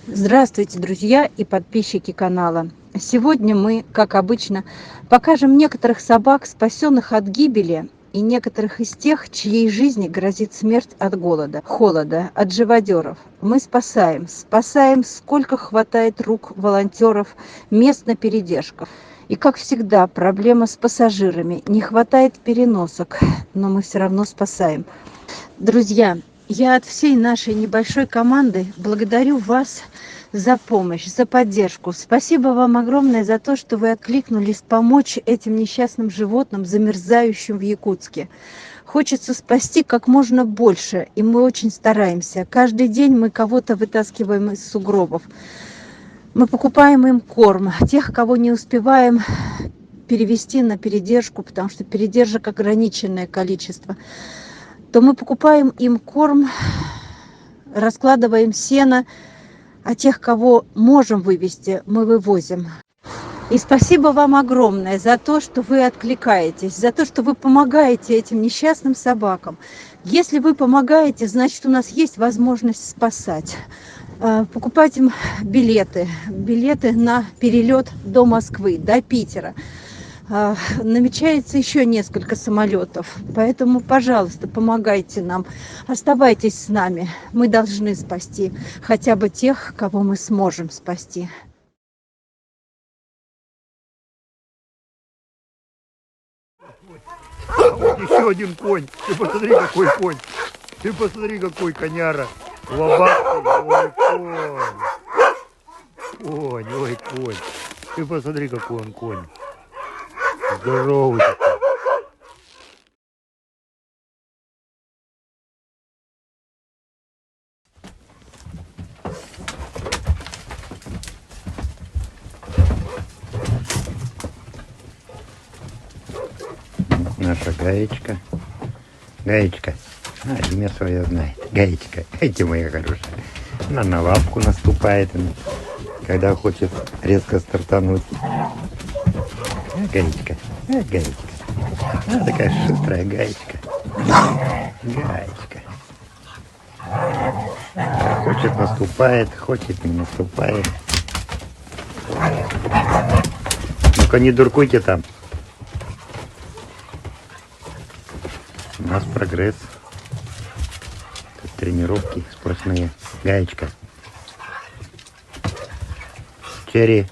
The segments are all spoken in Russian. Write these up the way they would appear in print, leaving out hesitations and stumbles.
Здравствуйте, друзья и подписчики канала. Сегодня мы, как обычно, покажем некоторых собак, спасенных от гибели, и некоторых из тех, чьей жизни грозит смерть от голода, холода, от живодеров. Мы спасаем, сколько хватает рук волонтеров, мест на передержках. И, как всегда, проблема с пассажирами. Не хватает переносок, но мы все равно спасаем. Друзья, я от всей нашей небольшой команды благодарю вас за помощь, за поддержку. Спасибо вам огромное за то, что вы откликнулись помочь этим несчастным животным, замерзающим в Якутске. Хочется спасти как можно больше, и мы очень стараемся. Каждый день мы кого-то вытаскиваем из сугробов. Мы покупаем им корм. Тех, кого не успеваем перевести на передержку, потому что передержек ограниченное количество, то мы покупаем им корм, раскладываем сено, а тех, кого можем вывести, мы вывозим. И спасибо вам огромное за то, что вы откликаетесь, за то, что вы помогаете этим несчастным собакам. Если вы помогаете, значит, у нас есть возможность спасать. Покупать им билеты на перелет до Москвы, до Питера. Намечается еще несколько самолетов, поэтому, пожалуйста, помогайте нам, оставайтесь с нами. Мы должны спасти хотя бы тех, кого мы сможем спасти. Вот еще один конь. Ты посмотри, какой конь. Ты посмотри, какой коняра. Лобастый. Ой, конь. Ты посмотри, какой он конь. Здоровый такой. Наша Гаечка. Гаечка. Имя свое знает. Гаечка. Эти мои хорошие. Она на лапку наступает, когда хочет резко стартануть. Гаечка. Гаечка. Она такая шустрая Гаечка. Гаечка. Хочет наступает, хочет не наступает. Ну-ка не дуркуйте там. У нас прогресс. Тут тренировки сплошные. Гаечка. Черри.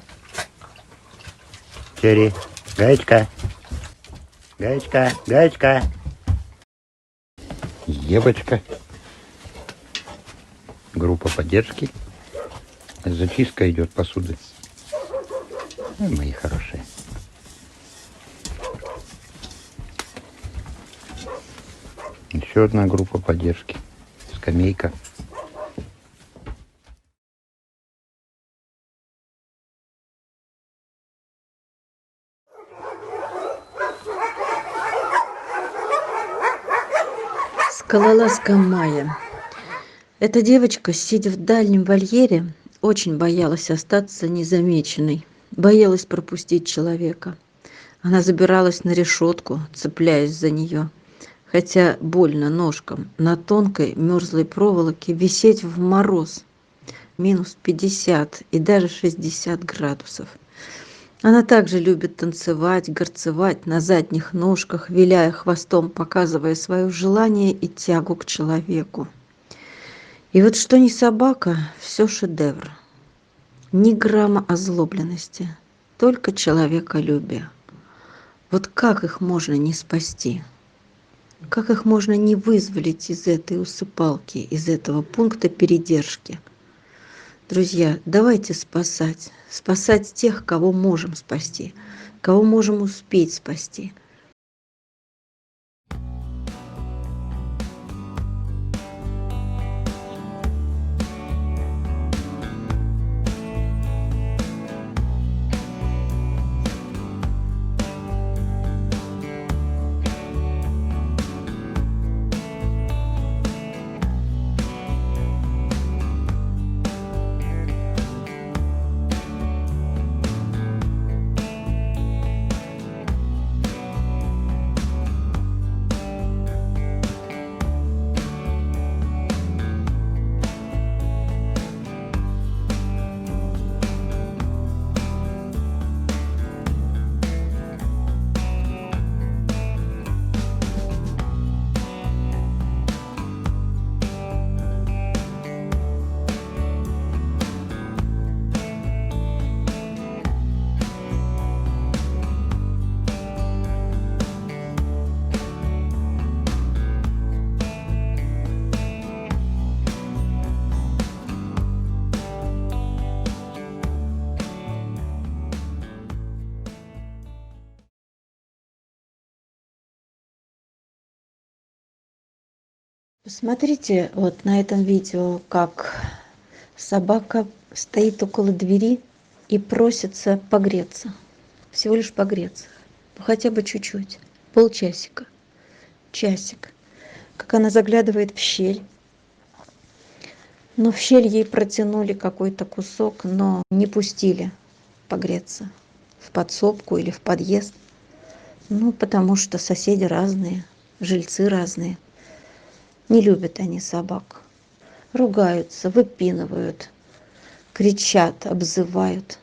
Гаечка. Гаечка. Евочка. Группа поддержки. Зачистка идет посуды. Мои хорошие. Еще одна группа поддержки. Скамейка. Скалолазка Майя. Эта девочка, сидя в дальнем вольере, очень боялась остаться незамеченной, боялась пропустить человека. Она забиралась на решетку, цепляясь за нее, хотя больно ножкам, на тонкой мерзлой проволоке висеть в мороз, минус 50 и даже 60 градусов. Она также любит танцевать, горцевать на задних ножках, виляя хвостом, показывая свое желание и тягу к человеку. И вот что ни собака, все шедевр. Ни грамма озлобленности, только человеколюбие. Вот как их можно не спасти? Как их можно не вызволить из этой усыпалки, из этого пункта передержки? Друзья, давайте спасать тех, кого можем спасти, кого можем успеть спасти. Посмотрите вот на этом видео, как собака стоит около двери и просится погреться. Всего лишь погреться. Ну, хотя бы чуть-чуть. Полчасика. Часик. Как она заглядывает в щель. Но в щель ей протянули какой-то кусок, но не пустили погреться в подсобку или в подъезд. Ну, потому что соседи разные, жильцы разные. Не любят они собак. Ругаются, выпинывают, кричат, обзывают.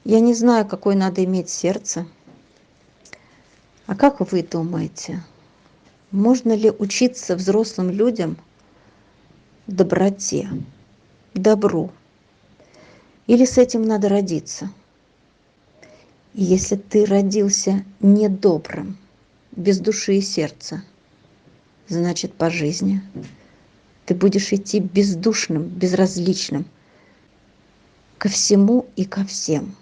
Я не знаю, какое надо иметь сердце. А как вы думаете, можно ли учиться взрослым людям доброте, добру? Или с этим надо родиться? И если ты родился недобрым, без души и сердца, значит, по жизни ты будешь идти бездушным, безразличным ко всему и ко всем.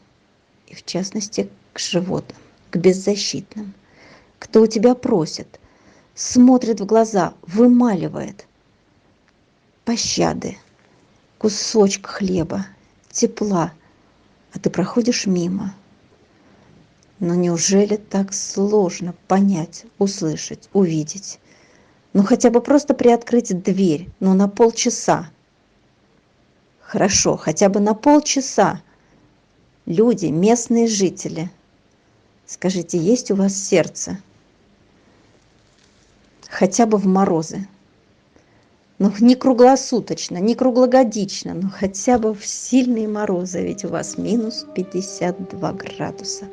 И в частности, к животным, к беззащитным. Кто у тебя просит, смотрит в глаза, вымаливает пощады, кусочек хлеба, тепла, а ты проходишь мимо. Но неужели так сложно понять, услышать, увидеть? Ну хотя бы просто приоткрыть дверь, ну на полчаса. Хорошо, хотя бы на полчаса. Люди, местные жители, скажите, есть у вас сердце? Хотя бы в морозы. Ну, не круглосуточно, не круглогодично, но хотя бы в сильные морозы, ведь у вас минус 52 градуса.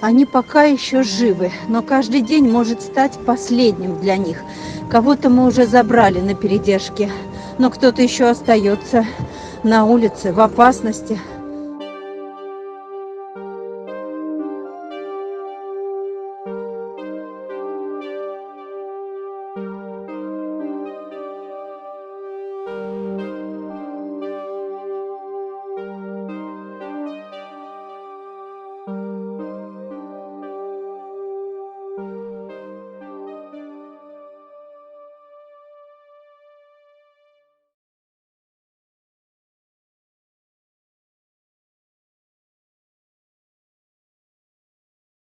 Они пока еще живы, но каждый день может стать последним для них. Кого-то мы уже забрали на передержке, но кто-то еще остается на улице в опасности.